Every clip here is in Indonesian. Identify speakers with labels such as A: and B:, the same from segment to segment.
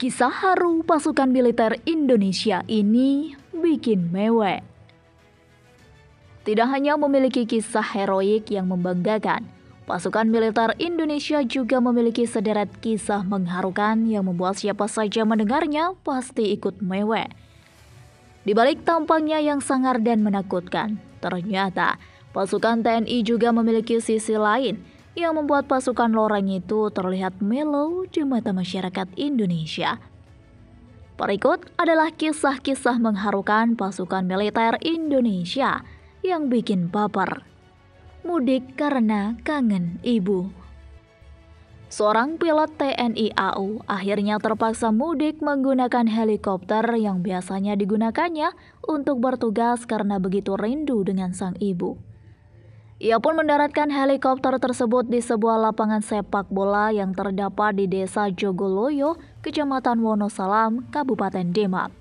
A: Kisah haru pasukan militer Indonesia ini bikin mewek. Tidak hanya memiliki kisah heroik yang membanggakan, pasukan militer Indonesia juga memiliki sederet kisah mengharukan yang membuat siapa saja mendengarnya pasti ikut mewek. Di balik tampangnya yang sangar dan menakutkan, ternyata pasukan TNI juga memiliki sisi lain yang membuat pasukan loreng itu terlihat mellow di mata masyarakat Indonesia. Berikut adalah kisah-kisah mengharukan pasukan militer Indonesia yang bikin baper. Mudik karena kangen ibu. Seorang pilot TNI AU akhirnya terpaksa mudik menggunakan helikopter yang biasanya digunakannya untuk bertugas karena begitu rindu dengan sang ibu. Ia pun mendaratkan helikopter tersebut di sebuah lapangan sepak bola yang terdapat di Desa Jogoloyo, Kecamatan Wonosalam, Kabupaten Demak.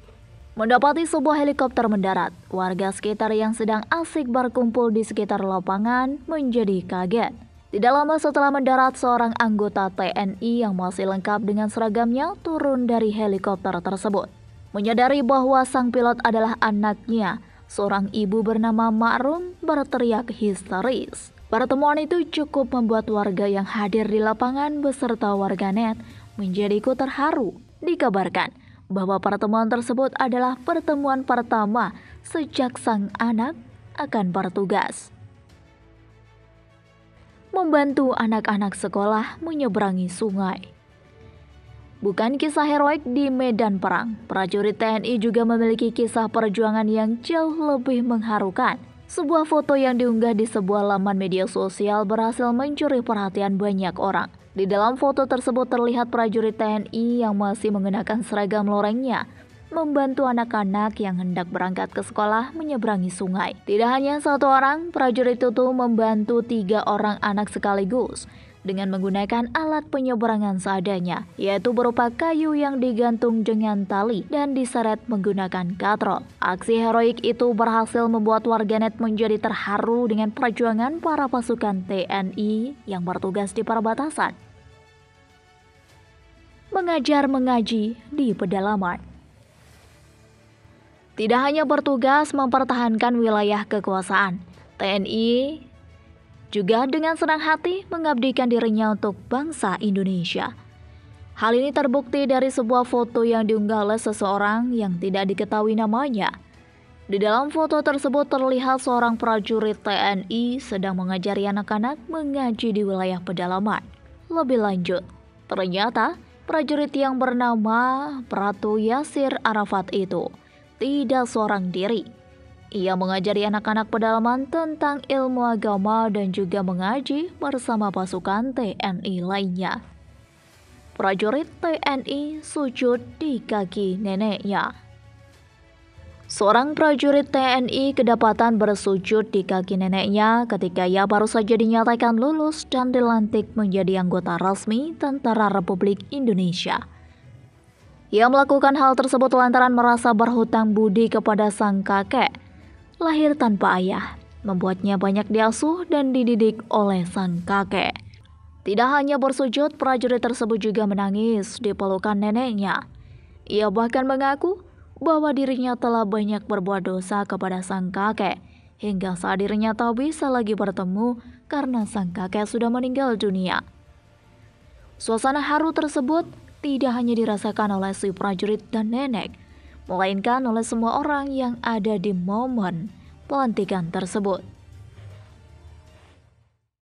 A: Mendapati sebuah helikopter mendarat, warga sekitar yang sedang asik berkumpul di sekitar lapangan menjadi kaget. Tidak lama setelah mendarat, seorang anggota TNI yang masih lengkap dengan seragamnya turun dari helikopter tersebut. Menyadari bahwa sang pilot adalah anaknya, seorang ibu bernama Ma'rum berteriak histeris. Pertemuan itu cukup membuat warga yang hadir di lapangan beserta warganet menjadi ikut terharu. Dikabarkan bahwa pertemuan tersebut adalah pertemuan pertama sejak sang anak akan bertugas. Membantu anak-anak sekolah menyeberangi sungai. Bukan kisah heroik di medan perang, prajurit TNI juga memiliki kisah perjuangan yang jauh lebih mengharukan. Sebuah foto yang diunggah di sebuah laman media sosial berhasil mencuri perhatian banyak orang. Di dalam foto tersebut terlihat prajurit TNI yang masih mengenakan seragam lorengnya membantu anak-anak yang hendak berangkat ke sekolah menyeberangi sungai. Tidak hanya satu orang, prajurit itu membantu 3 orang anak sekaligus dengan menggunakan alat penyeberangan seadanya, yaitu berupa kayu yang digantung dengan tali dan diseret menggunakan katrol. Aksi heroik itu berhasil membuat warganet menjadi terharu dengan perjuangan para pasukan TNI yang bertugas di perbatasan. Mengajar mengaji di pedalaman. Tidak hanya bertugas mempertahankan wilayah kekuasaan, TNI juga dengan senang hati mengabdikan dirinya untuk bangsa Indonesia. Hal ini terbukti dari sebuah foto yang diunggah oleh seseorang yang tidak diketahui namanya. Di dalam foto tersebut terlihat seorang prajurit TNI sedang mengajari anak-anak mengaji di wilayah pedalaman. Lebih lanjut, ternyata prajurit yang bernama Pratu Yasir Arafat itu tidak seorang diri. Ia mengajari anak-anak pedalaman tentang ilmu agama dan juga mengaji bersama pasukan TNI lainnya. Prajurit TNI sujud di kaki neneknya. Seorang prajurit TNI kedapatan bersujud di kaki neneknya ketika ia baru saja dinyatakan lulus dan dilantik menjadi anggota resmi Tentara Republik Indonesia. Ia melakukan hal tersebut lantaran merasa berhutang budi kepada sang kakek. Lahir tanpa ayah, membuatnya banyak diasuh dan dididik oleh sang kakek. Tidak hanya bersujud, prajurit tersebut juga menangis di pelukan neneknya. Ia bahkan mengaku bahwa dirinya telah banyak berbuat dosa kepada sang kakek, hingga saat dirinya tak bisa lagi bertemu karena sang kakek sudah meninggal dunia. Suasana haru tersebut tidak hanya dirasakan oleh si prajurit dan nenek, melainkan oleh semua orang yang ada di momen pelantikan tersebut.